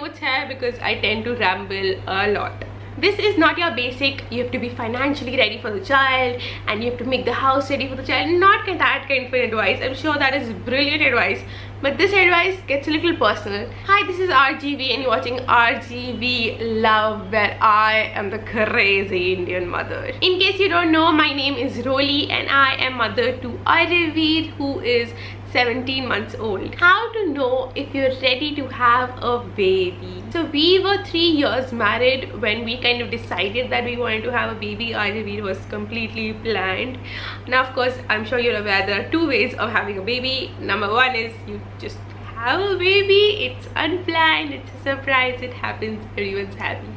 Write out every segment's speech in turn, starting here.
notes here because I tend to ramble a lot. This is not your basic, you have to be financially ready for the child and you have to make the house ready for the child. Not that kind of advice. I'm sure that is brilliant advice, but this advice gets a little personal. Hi, this is RGV and you're watching RGV Love, where I am the crazy Indian mother. In case you don't know, my name is Roli and I am mother to Aryaveer, who is 17 months old. How to know if you're ready to have a baby? So we were 3 years married when we kind of decided that we wanted to have a baby. Aryaveer was completely planned. Now of course, I'm sure you're aware there are 2 ways of having a baby. Number 1 is you just have a baby, it's unplanned, it's a surprise, it happens, everyone's happy.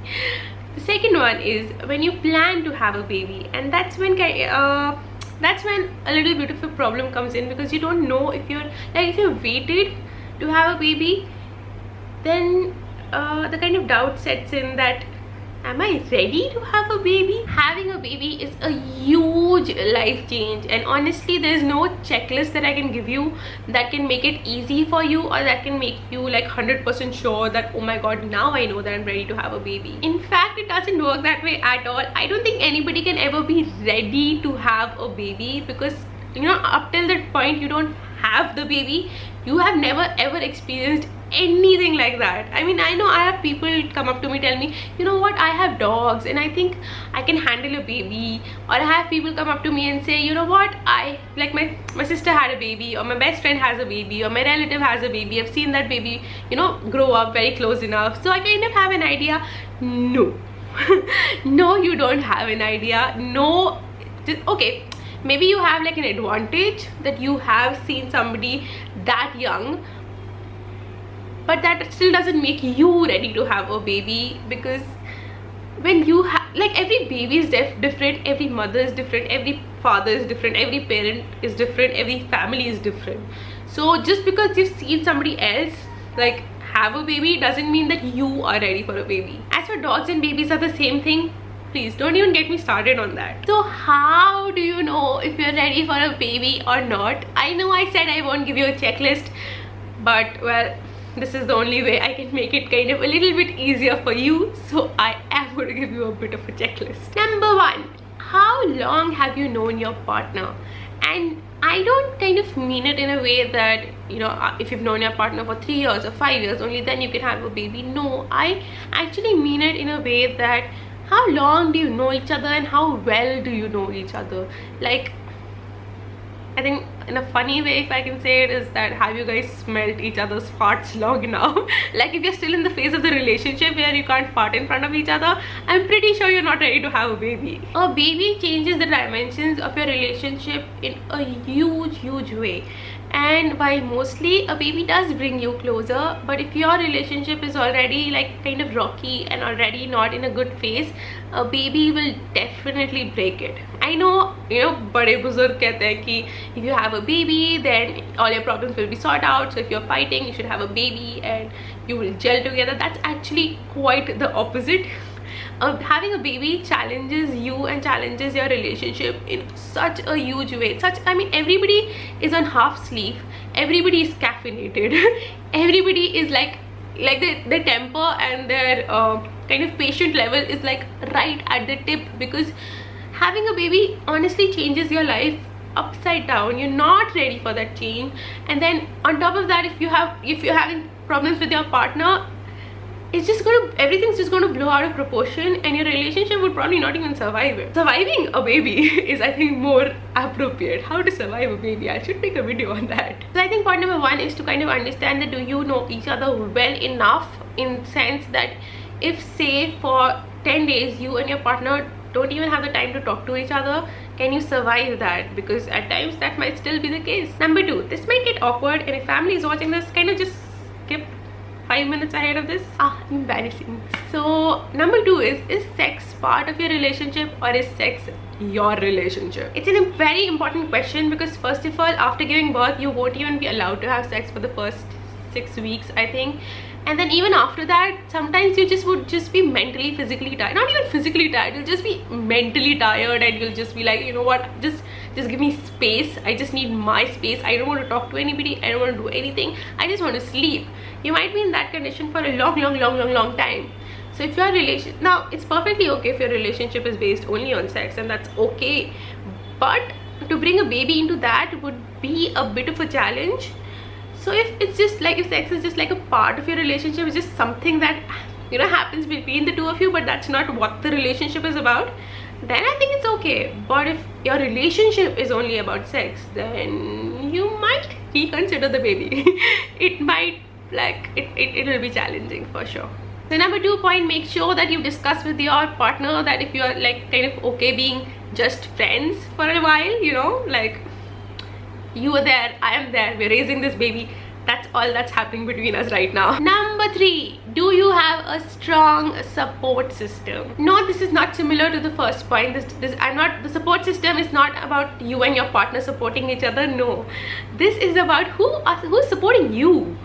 The second one is when you plan to have a baby, and that's when a little bit of a problem comes in, because you don't know if you're like, if you waited to have a baby, then the kind of doubt sets in that, am I ready to have a baby? Having a baby is a huge life change, and honestly there's no checklist that I can give you that can make it easy for you, or that can make you like 100% sure that, oh my god, now I know that I'm ready to have a baby. In fact, it doesn't work that way at all. I don't think anybody can ever be ready to have a baby, because you know, up till that point you don't have the baby, you have never ever experienced anything like that. I mean, I know I have people come up to me, tell me, you know what, I have dogs and I think I can handle a baby. Or I have people come up to me and say, you know what, I like my sister had a baby, or my best friend has a baby, or my relative has a baby, I've seen that baby, you know, grow up very close enough, so I kind of have an idea. No. No, you don't have an idea. No. Okay, maybe you have like an advantage that you have seen somebody that young, but that still doesn't make you ready to have a baby, because when you have, like, every baby is different, every mother is different, every father is different, every parent is different, every family is different. So just because you've seen somebody else like have a baby doesn't mean that you are ready for a baby. As for dogs and babies are the same thing. Please don't even get me started on that. So how do you know if you're ready for a baby or not? I know I said I won't give you a checklist, but well, this is the only way I can make it kind of a little bit easier for you, so I am going to give you a bit of a checklist. Number 1, how long have you known your partner? And I don't kind of mean it in a way that, you know, if you've known your partner for 3 years or 5 years, only then you can have a baby. No, I actually mean it in a way that, how long do you know each other and how well do you know each other? Like, I think in a funny way, if I can say it, is that, have you guys smelled each other's farts long enough? Like, if you're still in the phase of the relationship where you can't fart in front of each other, I'm pretty sure you're not ready to have a baby. A baby changes the dimensions of your relationship in a huge way. And while mostly a baby does bring you closer, but if your relationship is already like kind of rocky and already not in a good phase, a baby will definitely break it. I know, you know, bade buzurg kehte hain ki if you have a baby, then all your problems will be sorted out. So if you're fighting, you should have a baby and you will gel together. That's actually quite the opposite. Having a baby challenges you and challenges your relationship in such a huge way. I mean, everybody is on half sleep, everybody is caffeinated, everybody is like their temper and their kind of patient level is like right at the tip, because having a baby honestly changes your life upside down. You're not ready for that change, and then on top of that, if you're having problems with your partner, it's just everything's just gonna blow out of proportion, and your relationship would probably not even survive it. Surviving a baby is, I think, more appropriate. How to survive a baby, I should make a video on that. So I think point number 1 is to kind of understand that, do you know each other well enough, in sense that if, say, for 10 days you and your partner don't even have the time to talk to each other, can you survive that? Because at times that might still be the case. Number 2, this might get awkward, and if family is watching this, kind of just skip 5 minutes ahead of this. Embarrassing. So number 2 is sex part of your relationship, or is sex your relationship? It's a very important question, because first of all, after giving birth, you won't even be allowed to have sex for the first 6 weeks, I think. And then even after that, sometimes you would just be mentally, physically tired. Not even physically tired, you'll just be mentally tired, and you'll just be like, you know what, just just give me space. I just need my space. I don't want to talk to anybody. I don't want to do anything. I just want to sleep. You might be in that condition for a long time. So if your relation, now it's perfectly okay if your relationship is based only on sex, and that's okay, but to bring a baby into that would be a bit of a challenge. So if it's just like, if sex is just like a part of your relationship, it's just something that, you know, happens between the two of you, but that's not what the relationship is about, then I think it's okay. But if your relationship is only about sex, then you might reconsider the baby. It might, like, it will be challenging for sure. So number 2 point, make sure that you discuss with your partner that if you are like kind of okay being just friends for a while, you know, like you are there, I am there, we're raising this baby. That's all that's happening between us right now. Number 3, do you have a strong support system? No, this is not similar to the first point. The support system is not about you and your partner supporting each other. No, this is about who's supporting you.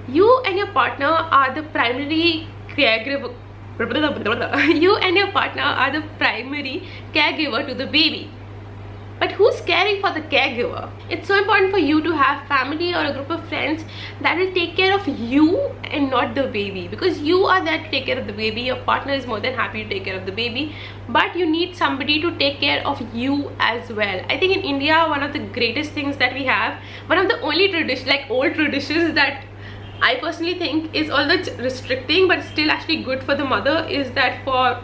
You and your partner are the primary caregiver. You and your partner are the primary caregiver to the baby. But who's caring for the caregiver? It's so important for you to have family or a group of friends that will take care of you and not the baby, because you are there to take care of the baby. Your partner is more than happy to take care of the baby, but you need somebody to take care of you as well. I think in India, one of the greatest things that we have, one of the only tradition, like old traditions that I personally think is, although it's restricting but still actually good for the mother, is that for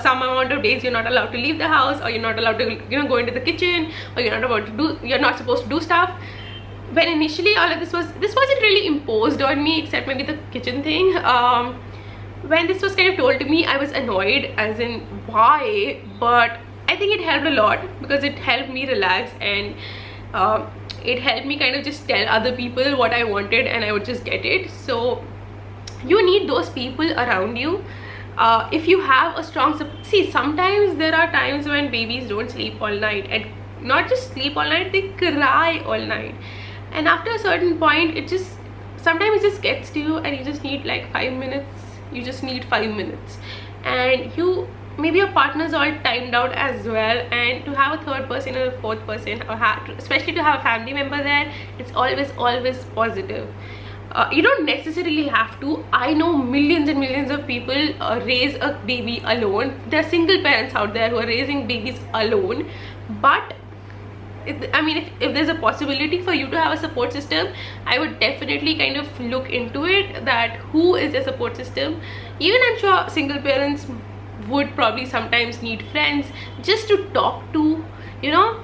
some amount of days you're not allowed to leave the house, or you're not allowed to, you know, go into the kitchen, or you're not supposed to do stuff. When initially all of this wasn't really imposed on me, except maybe the kitchen thing. When this was kind of told to me, I was annoyed, as in why, but I think it helped a lot, because it helped me relax, and it helped me kind of just tell other people what I wanted, and I would just get it. So you need those people around you. If you have a strong support, see, sometimes there are times when babies don't sleep all night, and not just sleep all night, they cry all night, and after a certain point sometimes it just gets to you, and you just need like 5 minutes. You just need 5 minutes, and maybe your partner's all timed out as well, and to have a third person or a fourth person, or especially to have a family member there, it's always positive. You don't necessarily have to. I know millions and millions of people raise a baby alone. There are single parents out there who are raising babies alone, but if there's a possibility for you to have a support system, I would definitely kind of look into it, that who is a support system. Even I'm sure single parents would probably sometimes need friends just to talk to, you know.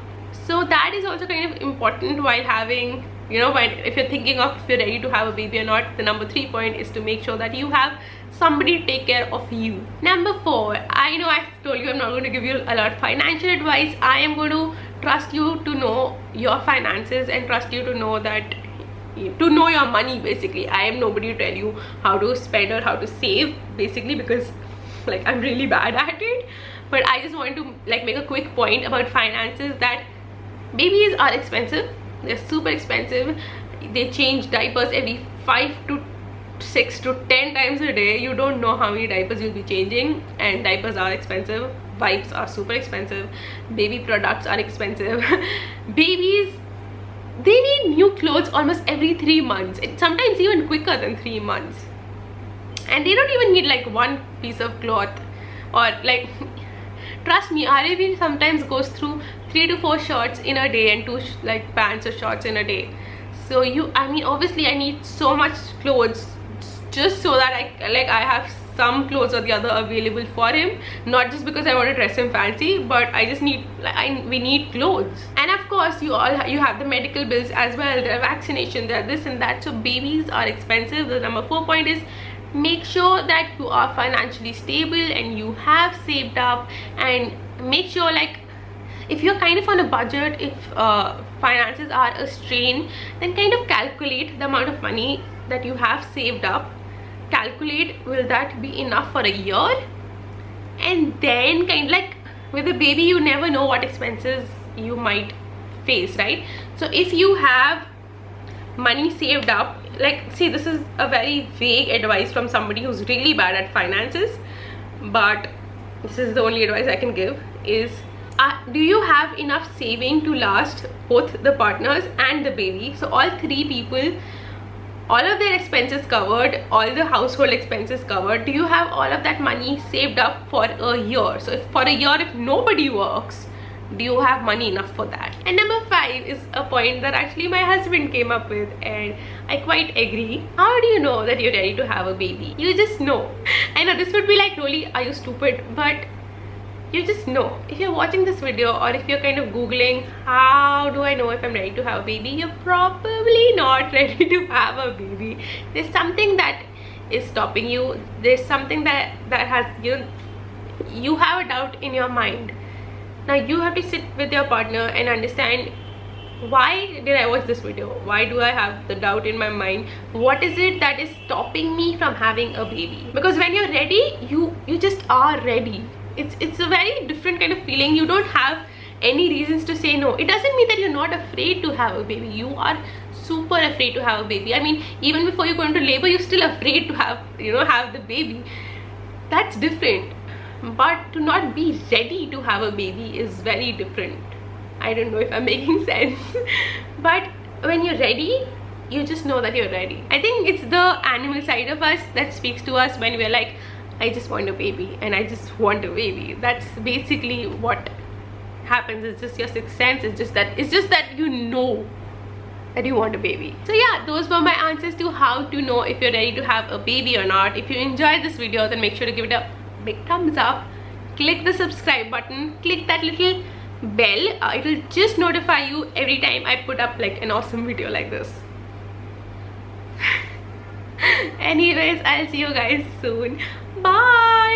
So that is also kind of important while having, you know, if you're thinking of if you're ready to have a baby or not. The number 3 point is to make sure that you have somebody to take care of you. Number 4, I know I told you I'm not going to give you a lot of financial advice. I am going to trust you to know your finances, and trust you to know your money. Basically, I am nobody to tell you how to spend or how to save, basically, because like I'm really bad at it. But I just want to like make a quick point about finances, that babies are expensive. They're super expensive. They change diapers every 5 to 6 to 10 times a day. You don't know how many diapers you'll be changing, and diapers are expensive. Wipes are super expensive. Baby products are expensive. Babies, they need new clothes almost every 3 months. It's sometimes even quicker than 3 months, and they don't even need like one piece of cloth, or like trust me, Arabi sometimes goes through 3 to 4 shorts in a day, and 2 like pants or shorts in a day. So obviously I need so much clothes just so that I have some clothes or the other available for him, not just because I want to dress him fancy, but I just need, we need clothes. And of course you have the medical bills as well. There are vaccination, there are this and that. So babies are expensive. The number 4 point is make sure that you are financially stable and you have saved up, and make sure, like, if you're kind of on a budget, if finances are a strain, then kind of calculate the amount of money that you have saved up. Calculate, will that be enough for a year? And then kind of like with a baby, you never know what expenses you might face, right? So if you have money saved up, like, see, this is a very vague advice from somebody who's really bad at finances, but this is the only advice I can give, is do you have enough saving to last both the partners and the baby? So all three people, all of their expenses covered, all the household expenses covered. Do you have all of that money saved up for a year? So if for a year, if nobody works, do you have money enough for that? And number 5 is a point that actually my husband came up with, and I quite agree. How do you know that you're ready to have a baby? You just know. I know this would be like, really, are you stupid? But you just know. If you're watching this video, or if you're kind of googling, how do I know if I'm ready to have a baby, you're probably not ready to have a baby. There's something that is stopping you. There's something that has you have a doubt in your mind. Now you have to sit with your partner and understand, why did I watch this video? Why do I have the doubt in my mind? What is it that is stopping me from having a baby? Because when you're ready, you just are ready. It's a very different kind of feeling. You don't have any reasons to say no. It doesn't mean that you're not afraid to have a baby. You are super afraid to have a baby. I mean, even before you go into labor, you're still afraid to have the baby. That's different. But to not be ready to have a baby is very different. I don't know if I'm making sense. But when you're ready, you just know that you're ready. I think it's the animal side of us that speaks to us when we're like, I just want a baby, and I just want a baby. That's basically what happens. It's just your sixth sense. It's just that you know that you want a baby. So yeah, those were my answers to how to know if you're ready to have a baby or not. If you enjoyed this video, then make sure to give it a big thumbs up, click the subscribe button, click that little bell. It will just notify you every time I put up like an awesome video like this. Anyways, I'll see you guys soon. Bye.